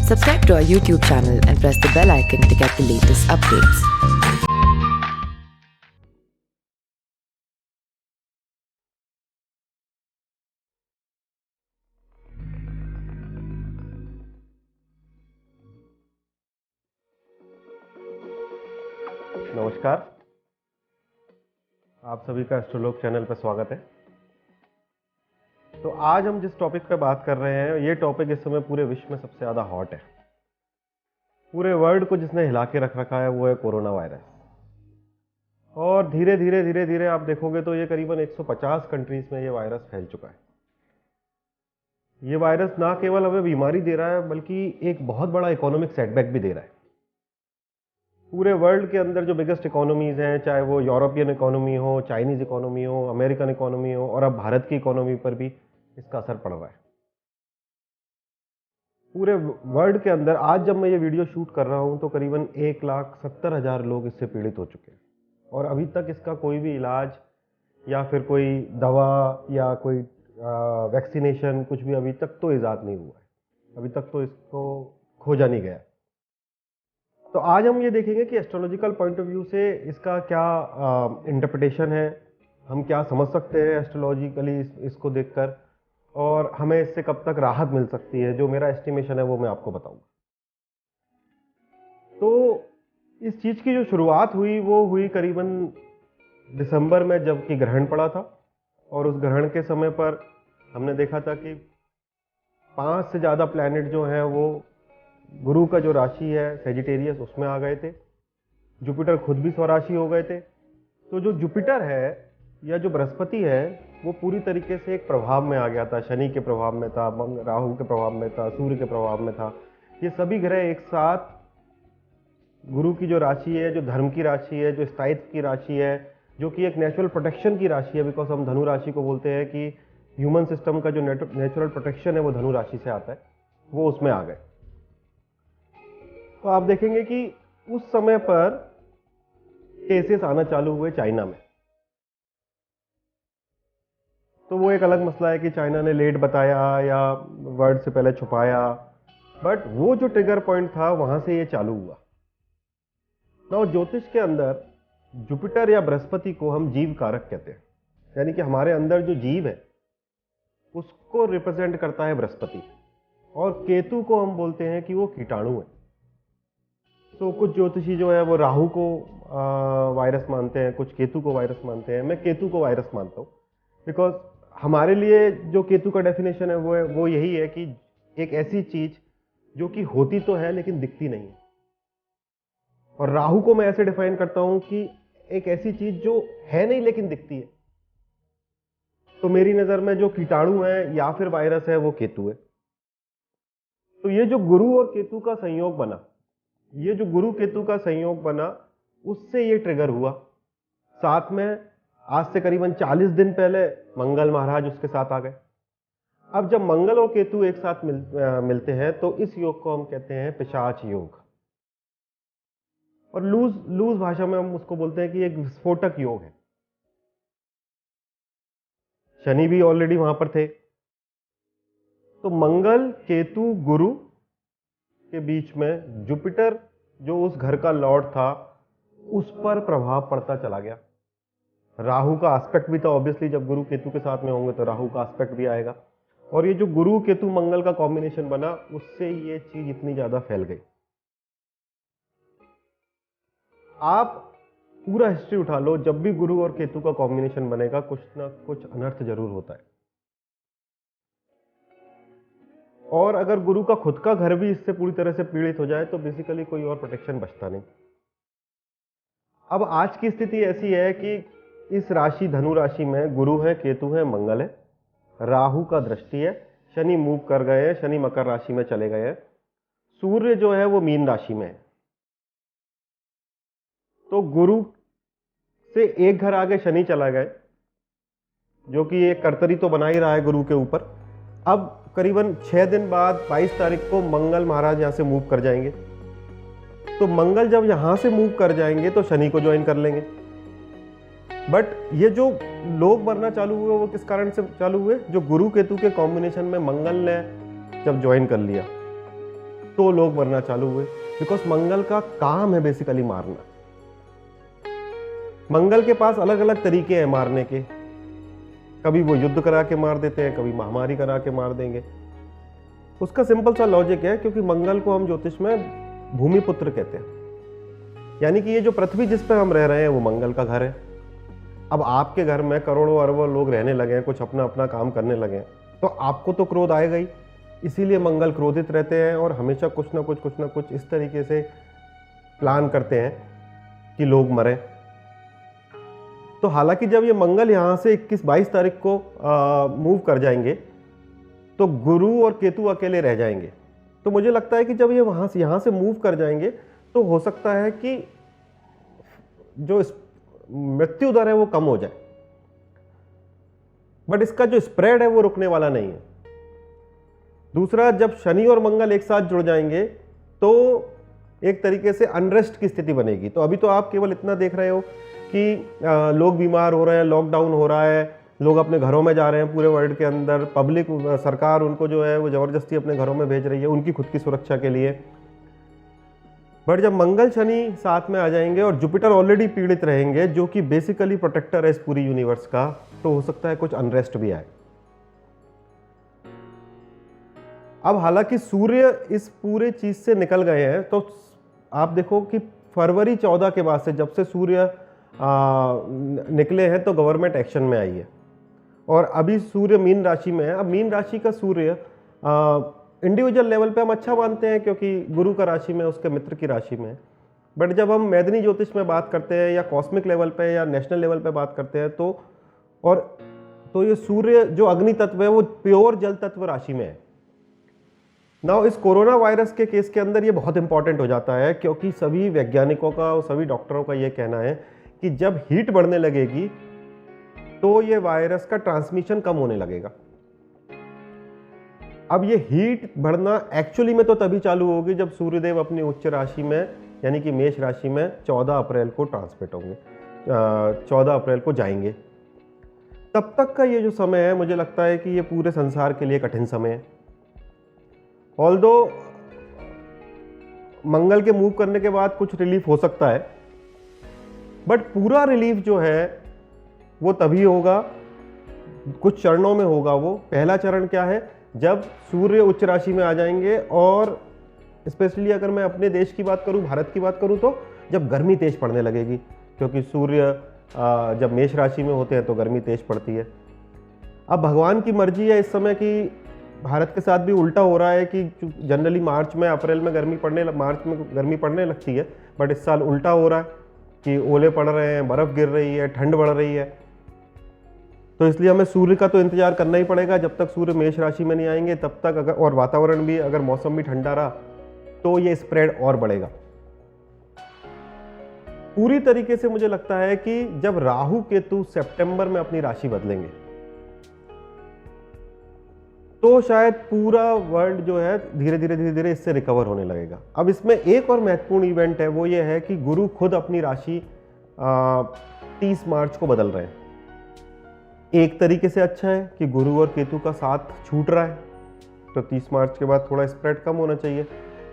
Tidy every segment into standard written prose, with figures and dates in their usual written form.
Subscribe to our YouTube channel and press the bell icon to get the latest updates. नमस्कार, आप सभी का एस्ट्रोलॉग channel पर स्वागत है। तो आज हम जिस टॉपिक पे बात कर रहे हैं, ये टॉपिक इस समय पूरे विश्व में सबसे ज़्यादा हॉट है। पूरे वर्ल्ड को जिसने हिला के रख रखा है वो है कोरोना वायरस। और धीरे धीरे आप देखोगे तो ये करीबन 150 कंट्रीज में ये वायरस फैल चुका है। ये वायरस ना केवल हमें बीमारी दे रहा है बल्कि एक बहुत बड़ा इकोनॉमिक सेटबैक भी दे रहा है। पूरे वर्ल्ड के अंदर जो बिगेस्ट इकोनॉमीज हैं, चाहे वो यूरोपियन इकोनॉमी हो, चाइनीज इकोनॉमी हो, अमेरिकन इकोनॉमी हो, और अब भारत की इकोनॉमी पर भी इसका असर पड़ रहा है। पूरे वर्ल्ड के अंदर आज जब मैं ये वीडियो शूट कर रहा हूं तो करीबन 1,70,000 लोग इससे पीड़ित हो चुके हैं और अभी तक इसका कोई भी इलाज या फिर कोई दवा या कोई वैक्सीनेशन कुछ भी अभी तक तो इजाद नहीं हुआ है। अभी तक तो इसको खोजा नहीं गया। तो आज हम ये देखेंगे कि एस्ट्रोलॉजिकल पॉइंट ऑफ व्यू से इसका क्या इंटरप्रिटेशन है, हम क्या समझ सकते हैं एस्ट्रोलॉजिकली इसको देखकर, और हमें इससे कब तक राहत मिल सकती है। जो मेरा एस्टिमेशन है वो मैं आपको बताऊंगा। तो इस चीज की जो शुरुआत हुई वो हुई करीबन दिसंबर में, जबकि ग्रहण पड़ा था। और उस ग्रहण के समय पर हमने देखा था कि 5 से ज्यादा प्लैनेट जो हैं वो गुरु का जो राशि है सेजिटेरियस उसमें आ गए थे। जुपिटर खुद भी स्वराशि हो गए थे। तो जो जुपिटर है या जो बृहस्पति है वो पूरी तरीके से एक प्रभाव में आ गया था। शनि के प्रभाव में था, राहु के प्रभाव में था, सूर्य के प्रभाव में था। ये सभी ग्रह एक साथ गुरु की जो राशि है, जो धर्म की राशि है, जो स्थायित्व की राशि है, जो कि एक नेचुरल प्रोटेक्शन की राशि है, बिकॉज हम धनु राशि को बोलते हैं कि ह्यूमन सिस्टम का जो नेचुरल प्रोटेक्शन है वो धनु राशि से आता है, वो उसमें आ गए। तो आप देखेंगे कि उस समय पर केसेस आना चालू हुए चाइना में। तो वो एक अलग मसला है कि चाइना ने लेट बताया या वर्ड से पहले छुपाया, बट वो जो ट्रिगर पॉइंट था वहां से ये चालू हुआ। ना ज्योतिष के अंदर जुपिटर या बृहस्पति को हम जीव कारक कहते हैं, यानी कि हमारे अंदर जो जीव है उसको रिप्रेजेंट करता है बृहस्पति, और केतु को हम बोलते हैं कि वो कीटाणु है। तो कुछ ज्योतिषी जो है वो राहु को वायरस मानते हैं, कुछ केतु को वायरस मानते हैं। मैं केतु को वायरस मानता हूँ, बिकॉज हमारे लिए जो केतु का डेफिनेशन है वो यही है कि एक ऐसी चीज जो कि होती तो है लेकिन दिखती नहीं है। और राहु को मैं ऐसे डिफाइन करता हूं कि एक ऐसी चीज जो है नहीं लेकिन दिखती है। तो मेरी नजर में जो कीटाणु है या फिर वायरस है वो केतु है। तो ये जो गुरु और केतु का संयोग बना, ये जो गुरु केतु का संयोग बना, उससे ये ट्रिगर हुआ। साथ में आज से करीबन 40 दिन पहले मंगल महाराज उसके साथ आ गए। अब जब मंगल और केतु एक साथ मिलते हैं तो इस योग को हम कहते हैं पिशाच योग, और लूज भाषा में हम उसको बोलते हैं कि एक विस्फोटक योग है। शनि भी ऑलरेडी वहां पर थे। तो मंगल केतु गुरु के बीच में जुपिटर जो उस घर का लॉर्ड था उस पर प्रभाव पड़ता चला गया। राहु का एस्पेक्ट भी था, ऑब्वियसली जब गुरु केतु के साथ में होंगे तो राहु का एस्पेक्ट भी आएगा। और ये जो गुरु केतु मंगल का कॉम्बिनेशन बना, उससे ये चीज इतनी ज्यादा फैल गई। आप पूरा हिस्ट्री उठा लो, जब भी गुरु और केतु का कॉम्बिनेशन बनेगा कुछ ना कुछ अनर्थ जरूर होता है। और अगर गुरु का खुद का घर भी इससे पूरी तरह से पीड़ित हो जाए तो बेसिकली कोई और प्रोटेक्शन बचता नहीं। अब आज की स्थिति ऐसी है कि इस राशि धनु राशि में गुरु है, केतु है, मंगल है, राहु का दृष्टि है, शनि मूव कर गए हैं, शनि मकर राशि में चले गए हैं, सूर्य जो है वो मीन राशि में है। तो गुरु से एक घर आगे शनि चला गए, जो कि एक कर्तरी तो बना ही रहा है गुरु के ऊपर। अब करीबन 6 दिन बाद 22 तारीख को मंगल महाराज यहां से मूव कर जाएंगे। तो मंगल जब यहां से मूव कर जाएंगे तो शनि को ज्वाइन कर लेंगे। बट ये जो लोग मरना चालू हुए वो किस कारण से चालू हुए? जो गुरु केतु के कॉम्बिनेशन में मंगल ने जब ज्वाइन कर लिया तो लोग मरना चालू हुए, बिकॉज मंगल का काम है बेसिकली मारना। मंगल के पास अलग अलग तरीके हैं मारने के, कभी वो युद्ध करा के मार देते हैं, कभी महामारी करा के मार देंगे। उसका सिंपल सा लॉजिक है, क्योंकि मंगल को हम ज्योतिष में भूमिपुत्र कहते हैं, यानी कि ये जो पृथ्वी जिस पे हम रह रहे हैं वो मंगल का घर है। अब आपके घर में करोड़ों अरबों लोग रहने लगे हैं, कुछ अपना अपना काम करने लगे हैं, तो आपको तो क्रोध आएगा ही। इसीलिए मंगल क्रोधित रहते हैं और हमेशा कुछ ना कुछ इस तरीके से प्लान करते हैं कि लोग मरें। तो हालांकि जब ये मंगल यहाँ से 21-22 तारीख को मूव कर जाएंगे तो गुरु और केतु अकेले रह जाएंगे। तो मुझे लगता है कि जब ये यहाँ से मूव कर जाएंगे तो हो सकता है कि जो मृत्यु दर है वो कम हो जाए, बट इसका जो स्प्रेड है वो रुकने वाला नहीं है। दूसरा, जब शनि और मंगल एक साथ जुड़ जाएंगे तो एक तरीके से अनरेस्ट की स्थिति बनेगी। तो अभी तो आप केवल इतना देख रहे हो कि लोग बीमार हो रहे हैं, लॉकडाउन हो रहा है, लोग अपने घरों में जा रहे हैं पूरे वर्ल्ड के अंदर, पब्लिक सरकार उनको जो है वो ज़बरदस्ती अपने घरों में भेज रही है उनकी खुद की सुरक्षा के लिए। बट जब मंगल शनि साथ में आ जाएंगे और जुपिटर ऑलरेडी पीड़ित रहेंगे, जो कि बेसिकली प्रोटेक्टर है इस पूरी यूनिवर्स का, तो हो सकता है कुछ अनरेस्ट भी आए। अब हालांकि सूर्य इस पूरे चीज से निकल गए हैं, तो आप देखो कि फरवरी 14 के बाद से जब से सूर्य निकले हैं तो गवर्नमेंट एक्शन में आई है। और अभी सूर्य मीन राशि में है। अब मीन राशि का सूर्य इंडिविजुअल लेवल पे हम अच्छा मानते हैं क्योंकि गुरु का राशि में, उसके मित्र की राशि में। बट जब हम मैदनी ज्योतिष में बात करते हैं या कॉस्मिक लेवल पे या नेशनल लेवल पे बात करते हैं तो ये सूर्य जो अग्नि तत्व है वो प्योर जल तत्व राशि में है। नाउ इस कोरोना वायरस के केस के अंदर ये बहुत इंपॉर्टेंट हो जाता है, क्योंकि सभी वैज्ञानिकों का और सभी डॉक्टरों का ये कहना है कि जब हीट बढ़ने लगेगी तो ये वायरस का ट्रांसमिशन कम होने लगेगा। अब ये हीट बढ़ना एक्चुअली में तो तभी चालू होगी जब सूर्यदेव अपनी उच्च राशि में यानी कि मेष राशि में 14 अप्रैल को ट्रांसमिट होंगे, 14 अप्रैल को जाएंगे। तब तक का ये जो समय है, मुझे लगता है कि ये पूरे संसार के लिए कठिन समय है। ऑल्दो मंगल के मूव करने के बाद कुछ रिलीफ हो सकता है, बट पूरा रिलीफ जो है वो तभी होगा, कुछ चरणों में होगा। वो पहला चरण क्या है, जब सूर्य उच्च राशि में आ जाएंगे, और स्पेशली अगर मैं अपने देश की बात करूं, भारत की बात करूं, तो जब गर्मी तेज पड़ने लगेगी, क्योंकि सूर्य जब मेष राशि में होते हैं तो गर्मी तेज पड़ती है। अब भगवान की मर्जी है इस समय कि भारत के साथ भी उल्टा हो रहा है कि जनरली मार्च में, अप्रैल में मार्च में गर्मी पड़ने लगती है, बट इस साल उल्टा हो रहा है कि ओले पड़ रहे हैं, बर्फ़ गिर रही है, ठंड बढ़ रही है। तो इसलिए हमें सूर्य का तो इंतजार करना ही पड़ेगा जब तक सूर्य मेष राशि में नहीं आएंगे तब तक। अगर और वातावरण भी, अगर मौसम भी ठंडा रहा तो ये स्प्रेड और बढ़ेगा। पूरी तरीके से मुझे लगता है कि जब राहु केतु सितंबर में अपनी राशि बदलेंगे तो शायद पूरा वर्ल्ड जो है धीरे धीरे इससे रिकवर होने लगेगा। अब इसमें एक और महत्वपूर्ण इवेंट है, वो ये है कि गुरु खुद अपनी राशि 30 मार्च को बदल रहे हैं। एक तरीके से अच्छा है कि गुरु और केतु का साथ छूट रहा है, तो 30 मार्च के बाद थोड़ा स्प्रेड कम होना चाहिए।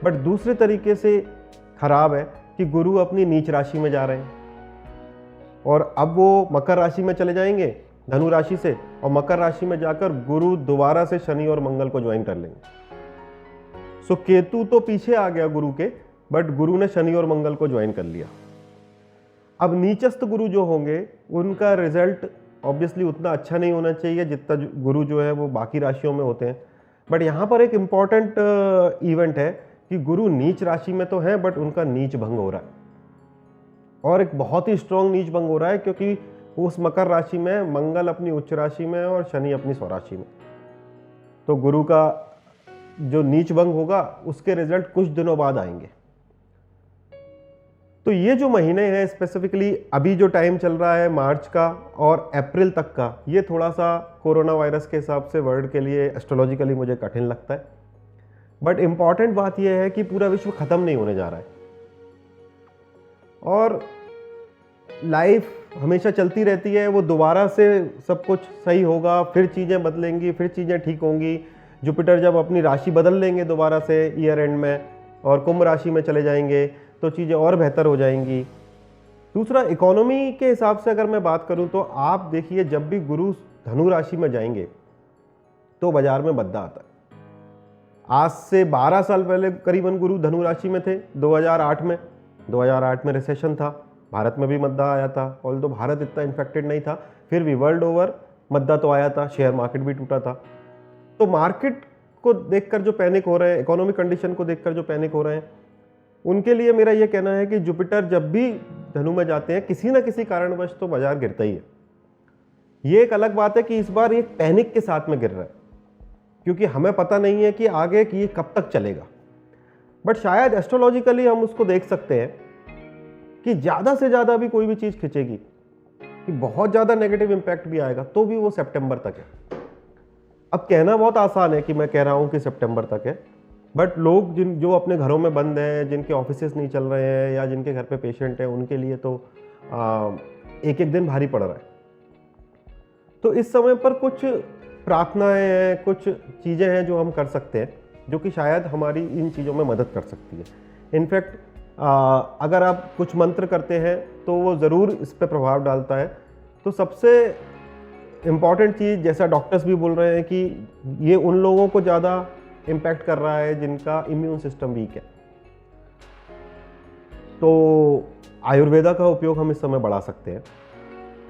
बट दूसरे तरीके से खराब है कि गुरु अपनी नीच राशि में जा रहे हैं, और अब वो मकर राशि में चले जाएंगे धनु राशि से, और मकर राशि में जाकर गुरु दोबारा से शनि और मंगल को ज्वाइन कर लेंगे। सो केतु तो पीछे आ गया गुरु के, बट गुरु ने शनि और मंगल को ज्वाइन कर लिया। अब नीचस्थ गुरु जो होंगे उनका रिजल्ट ऑब्वियसली उतना अच्छा नहीं होना चाहिए जितना गुरु जो है वो बाकी राशियों में होते हैं। बट यहाँ पर एक इम्पॉर्टेंट इवेंट है कि गुरु नीच राशि में तो है, बट उनका नीच भंग हो रहा है, और एक बहुत ही स्ट्रॉन्ग नीच भंग हो रहा है, क्योंकि उस मकर राशि में मंगल अपनी उच्च राशि में और शनि अपनी स्वराशि में। तो गुरु का जो नीच भंग होगा उसके रिजल्ट कुछ दिनों बाद आएंगे। तो ये जो महीने हैं स्पेसिफिकली अभी जो टाइम चल रहा है मार्च का और अप्रैल तक का, ये थोड़ा सा कोरोना वायरस के हिसाब से वर्ल्ड के लिए एस्ट्रोलॉजिकली मुझे कठिन लगता है। बट इम्पॉर्टेंट बात यह है कि पूरा विश्व खत्म नहीं होने जा रहा है, और लाइफ हमेशा चलती रहती है। वो दोबारा से सब कुछ सही होगा, फिर चीज़ें बदलेंगी, फिर चीज़ें ठीक होंगी। जुपिटर जब अपनी राशि बदल लेंगे दोबारा से ईयर एंड में, और कुंभ राशि में चले जाएंगे तो चीज़ें और बेहतर हो जाएंगी। दूसरा, इकोनॉमी के हिसाब से अगर मैं बात करूं तो आप देखिए, जब भी गुरु धनु राशि में जाएंगे तो बाजार में मद्दा आता है। आज से 12 साल पहले करीबन गुरु धनु राशि में थे, 2008 में। 2008 में रिसेशन था, भारत में भी मद्दा आया था। ऑल्दो भारत इतना इन्फेक्टेड नहीं था, फिर भी वर्ल्ड ओवर मद्दा तो आया था, शेयर मार्केट भी टूटा था। तो मार्केट को देखकर जो पैनिक हो रहे हैं, इकोनॉमिक कंडीशन को देखकर जो पैनिक हो रहे हैं, उनके लिए मेरा ये कहना है कि जुपिटर जब भी धनु में जाते हैं किसी ना किसी कारणवश तो बाजार गिरता ही है। ये एक अलग बात है कि इस बार ये पैनिक के साथ में गिर रहा है, क्योंकि हमें पता नहीं है कि आगे कि ये कब तक चलेगा। बट शायद एस्ट्रोलॉजिकली हम उसको देख सकते हैं कि ज़्यादा से ज़्यादा भी कोई भी चीज़ खिंचेगी, कि बहुत ज़्यादा नेगेटिव इम्पैक्ट भी आएगा तो भी वो सितंबर तक है। अब कहना बहुत आसान है कि मैं कह रहा हूँ कि सितंबर तक है, बट लोग जो अपने घरों में बंद हैं, जिनके ऑफिसेस नहीं चल रहे हैं या जिनके घर पे पेशेंट हैं, उनके लिए तो एक एक दिन भारी पड़ रहा है। तो इस समय पर कुछ प्रार्थनाएं हैं, कुछ चीज़ें हैं जो हम कर सकते हैं, जो कि शायद हमारी इन चीज़ों में मदद कर सकती है। इनफैक्ट अगर आप कुछ मंत्र करते हैं तो वो ज़रूर इस पर प्रभाव डालता है। तो सबसे इम्पॉर्टेंट चीज़, जैसा डॉक्टर्स भी बोल रहे हैं कि ये उन लोगों को ज़्यादा इम्पैक्ट कर रहा है जिनका इम्यून सिस्टम वीक है। तो आयुर्वेदा का उपयोग हम इस समय बढ़ा सकते हैं,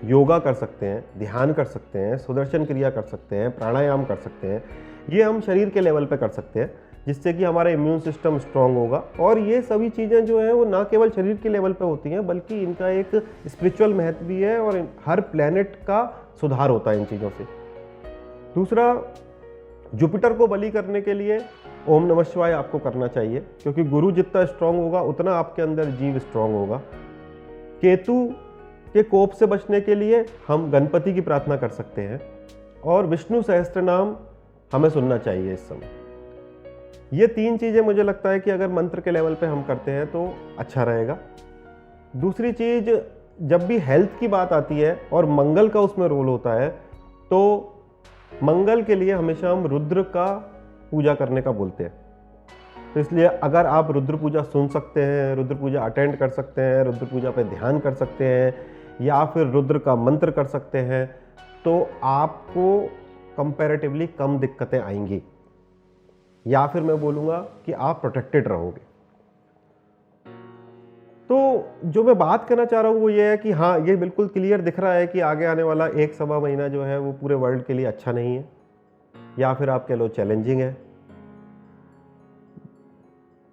योगा कर सकते हैं, ध्यान कर सकते हैं, सुदर्शन क्रिया कर सकते हैं, प्राणायाम कर सकते हैं। ये हम शरीर के लेवल पे कर सकते हैं, जिससे कि हमारा इम्यून सिस्टम स्ट्रांग होगा। और ये सभी चीज़ें जो हैं वो ना केवल शरीर के लेवल पे होती हैं, बल्कि इनका एक स्पिरिचुअल महत्व भी है और हर प्लैनेट का सुधार होता है इन चीज़ों से। दूसरा, जुपिटर को बलि करने के लिए ओम नमः शिवाय आपको करना चाहिए, क्योंकि गुरु जितना स्ट्रांग होगा उतना आपके अंदर जीव स्ट्रांग होगा। केतु के कोप से बचने के लिए हम गणपति की प्रार्थना कर सकते हैं, और विष्णु सहस्त्र नाम हमें सुनना चाहिए इस समय। ये 3 चीज़ें मुझे लगता है कि अगर मंत्र के लेवल पे हम करते हैं तो अच्छा रहेगा। दूसरी चीज़, जब भी हेल्थ की बात आती है और मंगल का उसमें रोल होता है, तो मंगल के लिए हमेशा हम रुद्र का पूजा करने का बोलते हैं। तो इसलिए अगर आप रुद्र पूजा सुन सकते हैं, रुद्र पूजा अटेंड कर सकते हैं, रुद्र पूजा पे ध्यान कर सकते हैं, या फिर रुद्र का मंत्र कर सकते हैं, तो आपको कंपैरेटिवली कम दिक्कतें आएंगी, या फिर मैं बोलूँगा कि आप प्रोटेक्टेड रहोगे। तो जो मैं बात करना चाह रहा हूँ वो ये है कि हाँ, ये बिल्कुल क्लियर दिख रहा है कि आगे आने वाला 1-1.25 महीना जो है वो पूरे वर्ल्ड के लिए अच्छा नहीं है, या फिर आप कह लो चैलेंजिंग है।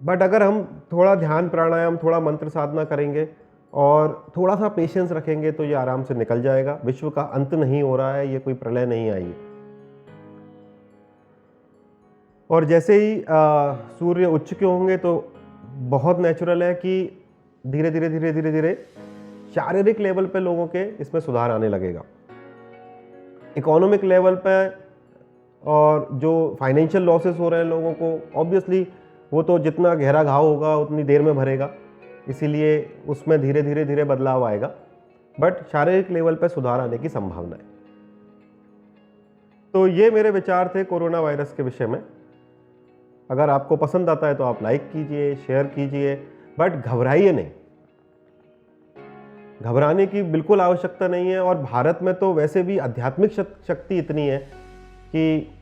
बट अगर हम थोड़ा ध्यान, प्राणायाम, थोड़ा मंत्र साधना करेंगे और थोड़ा सा पेशेंस रखेंगे तो ये आराम से निकल जाएगा। विश्व का अंत नहीं हो रहा है, ये कोई प्रलय नहीं आई। और जैसे ही सूर्य उच्च के होंगे तो बहुत नेचुरल है कि धीरे धीरे शारीरिक लेवल पे लोगों के इसमें सुधार आने लगेगा। इकोनॉमिक लेवल पे और जो फाइनेंशियल लॉसेस हो रहे हैं लोगों को, ऑब्वियसली वो तो जितना गहरा घाव होगा उतनी देर में भरेगा, इसीलिए उसमें धीरे धीरे बदलाव आएगा। बट शारीरिक लेवल पे सुधार आने की संभावना है। तो ये मेरे विचार थे कोरोना वायरस के विषय में। अगर आपको पसंद आता है तो आप लाइक कीजिए, शेयर कीजिए, बट घबराइए नहीं। घबराने की बिल्कुल आवश्यकता नहीं है। और भारत में तो वैसे भी आध्यात्मिक शक्ति इतनी है कि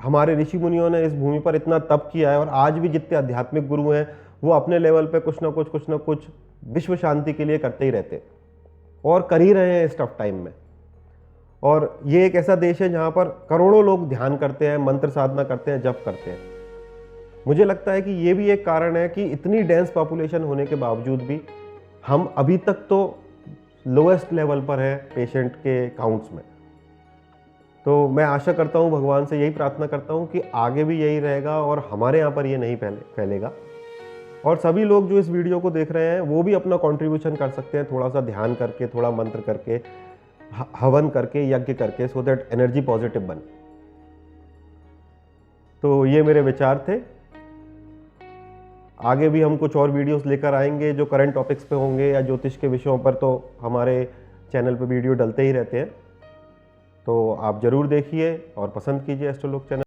हमारे ऋषि मुनियों ने इस भूमि पर इतना तप किया है, और आज भी जितने आध्यात्मिक गुरु हैं वो अपने लेवल पे कुछ ना कुछ विश्व शांति के लिए करते ही रहते हैं, और कर ही रहे हैं इस टफ टाइम में। और ये एक ऐसा देश है जहाँ पर करोड़ों लोग ध्यान करते हैं, मंत्र साधना करते हैं, जप करते हैं। मुझे लगता है कि ये भी एक कारण है कि इतनी डेंस पॉपुलेशन होने के बावजूद भी हम अभी तक तो लोएस्ट लेवल पर है पेशेंट के काउंट्स में। तो मैं आशा करता हूँ, भगवान से यही प्रार्थना करता हूँ कि आगे भी यही रहेगा और हमारे यहाँ पर ये नहीं फैलेगा। और सभी लोग जो इस वीडियो को देख रहे हैं वो भी अपना कंट्रीब्यूशन कर सकते हैं, थोड़ा सा ध्यान करके, थोड़ा मंत्र करके, हवन करके, यज्ञ करके, सो दैट एनर्जी पॉजिटिव बने। तो ये मेरे विचार थे। आगे भी हम कुछ और वीडियोस लेकर आएंगे जो करंट टॉपिक्स पे होंगे या ज्योतिष के विषयों पर, तो हमारे चैनल पे वीडियो डलते ही रहते हैं। तो आप ज़रूर देखिए और पसंद कीजिए एस्ट्रोलोक चैनल।